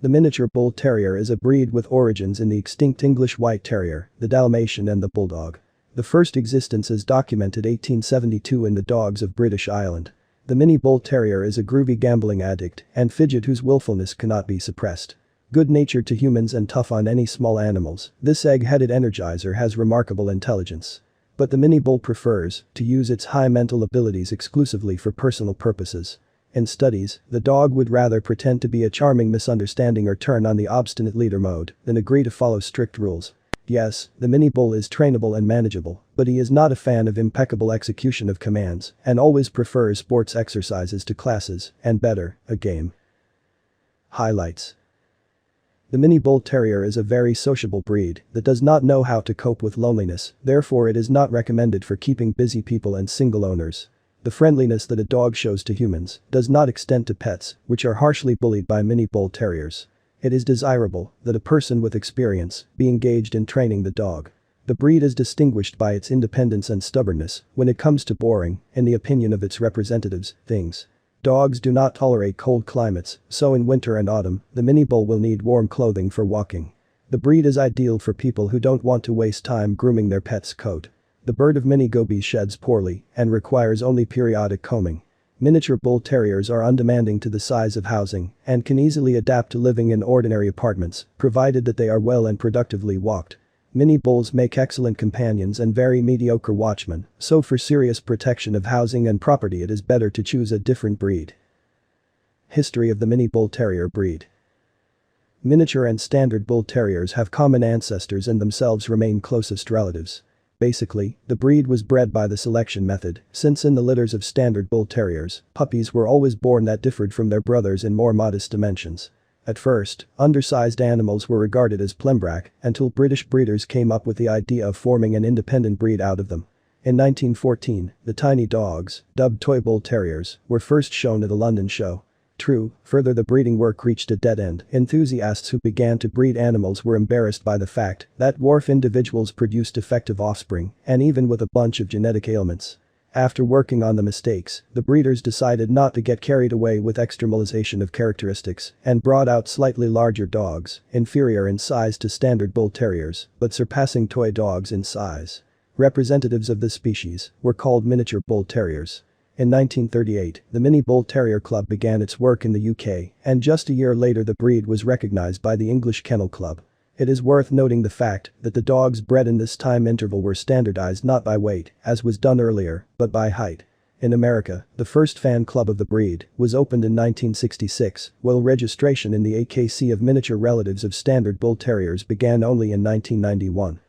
The miniature bull terrier is a breed with origins in the extinct English white terrier, the Dalmatian and the bulldog. The first existence is documented 1872 in the dogs of British Island. The mini bull terrier is a groovy gambling addict and fidget whose willfulness cannot be suppressed. Good-natured to humans and tough on any small animals, this egg-headed energizer has remarkable intelligence. But the mini bull prefers to use its high mental abilities exclusively for personal purposes. In studies, the dog would rather pretend to be a charming misunderstanding or turn on the obstinate leader mode than agree to follow strict rules. Yes, the mini bull is trainable and manageable, but he is not a fan of impeccable execution of commands and always prefers sports exercises to classes and better, a game. Highlights. The mini bull terrier is a very sociable breed that does not know how to cope with loneliness, therefore it is not recommended for keeping busy people and single owners. The friendliness that a dog shows to humans does not extend to pets, which are harshly bullied by mini bull terriers. It is desirable that a person with experience be engaged in training the dog. The breed is distinguished by its independence and stubbornness when it comes to boring, in the opinion of its representatives, things. Dogs do not tolerate cold climates, so in winter and autumn, the mini bull will need warm clothing for walking. The breed is ideal for people who don't want to waste time grooming their pet's coat. The bird of mini gobies sheds poorly and requires only periodic combing. Miniature bull terriers are undemanding to the size of housing and can easily adapt to living in ordinary apartments, provided that they are well and productively walked. Mini bulls make excellent companions and very mediocre watchmen, so for serious protection of housing and property it is better to choose a different breed. History of the mini bull terrier breed. Miniature and standard bull terriers have common ancestors and themselves remain closest relatives. Basically, the breed was bred by the selection method, since in the litters of standard bull terriers, puppies were always born that differed from their brothers in more modest dimensions. At first, undersized animals were regarded as plembrack until British breeders came up with the idea of forming an independent breed out of them. In 1914, the tiny dogs, dubbed toy bull terriers, were first shown at a London show. True, further the breeding work reached a dead end. Enthusiasts who began to breed animals were embarrassed by the fact that dwarf individuals produced defective offspring, and even with a bunch of genetic ailments. After working on the mistakes, the breeders decided not to get carried away with externalization of characteristics and brought out slightly larger dogs, inferior in size to standard bull terriers, but surpassing toy dogs in size. Representatives of this species were called miniature bull terriers. In 1938, the Mini Bull Terrier Club began its work in the UK, and just a year later the breed was recognized by the English Kennel Club. It is worth noting the fact that the dogs bred in this time interval were standardized not by weight, as was done earlier, but by height. In America, the first fan club of the breed was opened in 1966, while registration in the AKC of miniature relatives of standard bull terriers began only in 1991.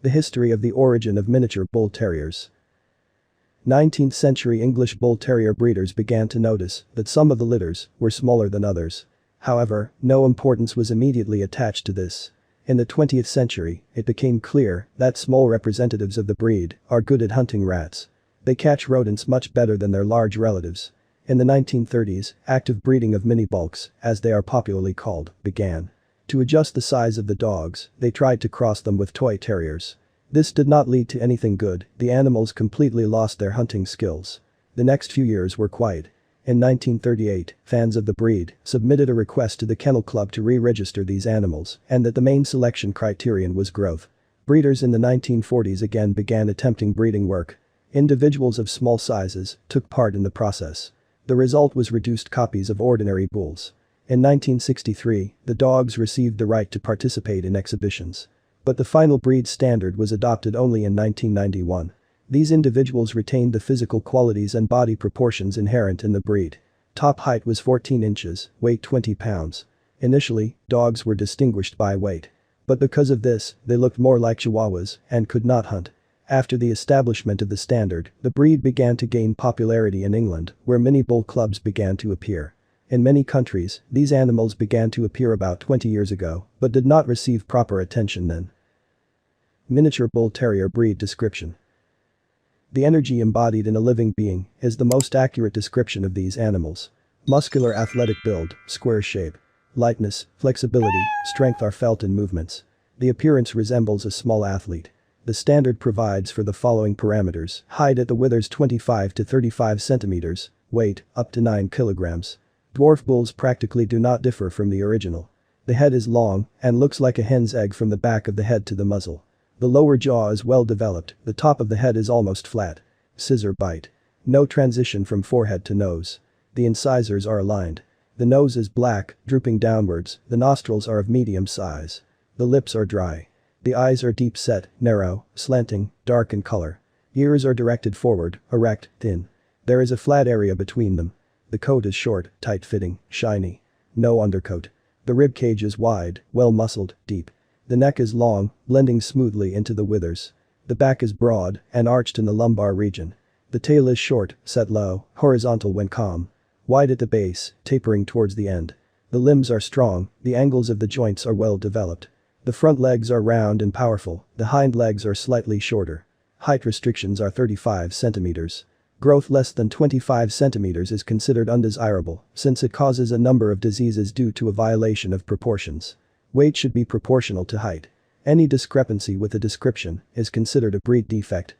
The history of the origin of miniature bull terriers. 19th century English bull terrier breeders began to notice that some of the litters were smaller than others. However, no importance was immediately attached to this. In the 20th century, it became clear that small representatives of the breed are good at hunting rats. They catch rodents much better than their large relatives. In the 1930s, active breeding of mini bulks, as they are popularly called, began. To adjust the size of the dogs, they tried to cross them with toy terriers. This did not lead to anything good, the animals completely lost their hunting skills. The next few years were quiet. In 1938, fans of the breed submitted a request to the Kennel Club to re-register these animals and that the main selection criterion was growth. Breeders in the 1940s again began attempting breeding work. Individuals of small sizes took part in the process. The result was reduced copies of ordinary bulls. In 1963, the dogs received the right to participate in exhibitions. But the final breed standard was adopted only in 1991. These individuals retained the physical qualities and body proportions inherent in the breed. Top height was 14 inches, weight 20 pounds. Initially, dogs were distinguished by weight. But because of this, they looked more like Chihuahuas and could not hunt. After the establishment of the standard, the breed began to gain popularity in England, where mini bull clubs began to appear. In many countries, these animals began to appear about 20 years ago, but did not receive proper attention then. Miniature bull terrier breed description. The energy embodied in a living being is the most accurate description of these animals. Muscular athletic build, square shape. Lightness, flexibility, strength are felt in movements. The appearance resembles a small athlete. The standard provides for the following parameters: height at the withers 25 to 35 centimeters, weight, up to 9 kilograms. Dwarf bulls practically do not differ from the original. The head is long and looks like a hen's egg from the back of the head to the muzzle. The lower jaw is well developed, the top of the head is almost flat. Scissor bite. No transition from forehead to nose. The incisors are aligned. The nose is black, drooping downwards, the nostrils are of medium size. The lips are dry. The eyes are deep set, narrow, slanting, dark in color. Ears are directed forward, erect, thin. There is a flat area between them. The coat is short, tight-fitting, shiny. No undercoat. The rib cage is wide, well-muscled, deep. The neck is long, blending smoothly into the withers. The back is broad and arched in the lumbar region. The tail is short, set low, horizontal when calm. Wide at the base, tapering towards the end. The limbs are strong, the angles of the joints are well developed. The front legs are round and powerful, the hind legs are slightly shorter. Height restrictions are 35 centimeters. Growth less than 25 centimeters is considered undesirable, since it causes a number of diseases due to a violation of proportions. Weight should be proportional to height. Any discrepancy with the description is considered a breed defect.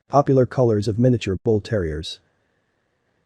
Popular colors of miniature bull terriers.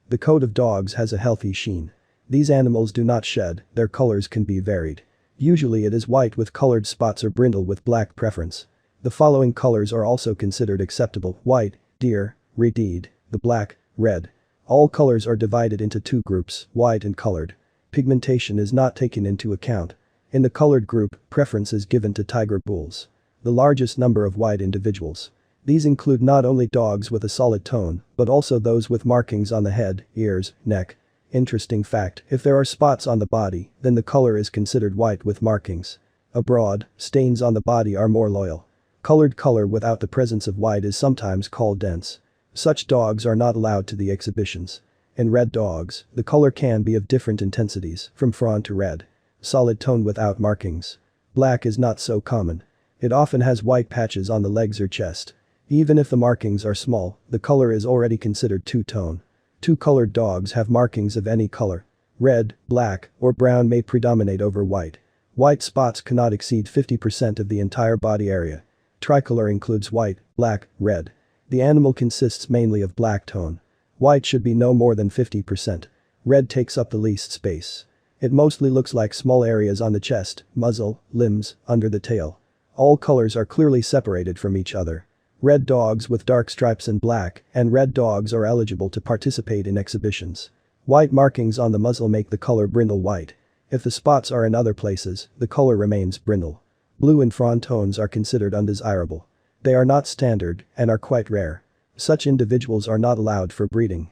The coat of dogs has a healthy sheen. These animals do not shed, their colors can be varied. Usually it is white with colored spots or brindle with black preference. The following colors are also considered acceptable: white, deer, red, the black, red. All colors are divided into two groups, white and colored. Pigmentation is not taken into account. In the colored group, preference is given to tiger bulls. The largest number of white individuals. These include not only dogs with a solid tone, but also those with markings on the head, ears, neck. Interesting fact, if there are spots on the body, then the color is considered white with markings. Abroad, stains on the body are more loyal. Colored color without the presence of white is sometimes called dense. Such dogs are not allowed to the exhibitions. In red dogs, the color can be of different intensities, from fawn to red. Solid tone without markings. Black is not so common. It often has white patches on the legs or chest. Even if the markings are small, the color is already considered two-tone. Two-colored dogs have markings of any color. Red, black, or brown may predominate over white. White spots cannot exceed 50% of the entire body area. Tricolor includes white, black, red. The animal consists mainly of black tone. White should be no more than 50%. Red takes up the least space. It mostly looks like small areas on the chest, muzzle, limbs, under the tail. All colors are clearly separated from each other. Red dogs with dark stripes and black and red dogs are eligible to participate in exhibitions. White markings on the muzzle make the color brindle white. If the spots are in other places, the color remains brindle. Blue and fawn tones are considered undesirable. They are not standard and are quite rare. Such individuals are not allowed for breeding.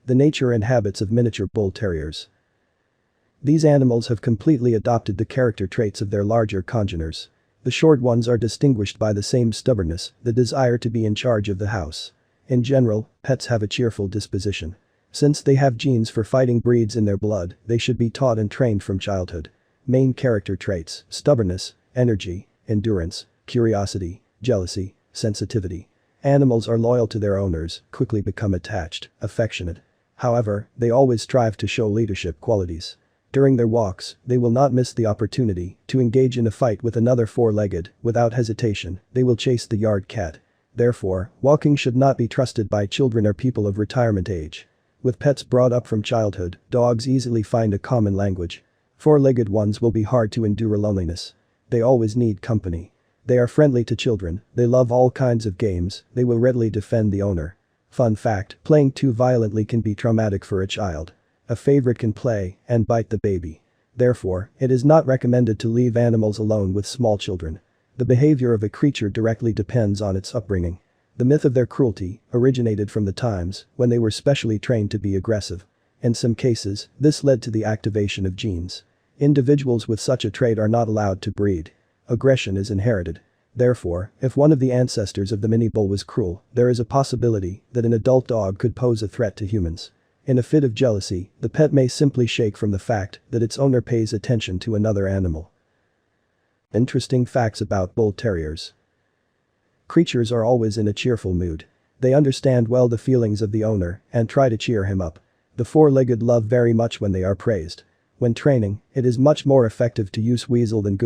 The nature and habits of miniature bull terriers. These animals have completely adopted the character traits of their larger congeners. The short ones are distinguished by the same stubbornness, the desire to be in charge of the house. In general, pets have a cheerful disposition. Since they have genes for fighting breeds in their blood, they should be taught and trained from childhood. Main character traits: stubbornness, energy, endurance, curiosity, jealousy, sensitivity. Animals are loyal to their owners, quickly become attached, affectionate. However, they always strive to show leadership qualities. During their walks, they will not miss the opportunity to engage in a fight with another four-legged. Without hesitation, they will chase the yard cat. Therefore, walking should not be trusted by children or people of retirement age. With pets brought up from childhood, dogs easily find a common language. Four-legged ones will be hard to endure loneliness. They always need company. They are friendly to children, they love all kinds of games, they will readily defend the owner. Fun fact, playing too violently can be traumatic for a child. A favorite can play and bite the baby. Therefore, it is not recommended to leave animals alone with small children. The behavior of a creature directly depends on its upbringing. The myth of their cruelty originated from the times when they were specially trained to be aggressive. In some cases, this led to the activation of genes. Individuals with such a trait are not allowed to breed. Aggression is inherited. Therefore, if one of the ancestors of the mini bull was cruel, there is a possibility that an adult dog could pose a threat to humans. In a fit of jealousy, the pet may simply shake from the fact that its owner pays attention to another animal. Interesting facts about bull terriers. Creatures are always in a cheerful mood. They understand well the feelings of the owner and try to cheer him up. The four-legged love very much when they are praised. When training, it is much more effective to use weasel than good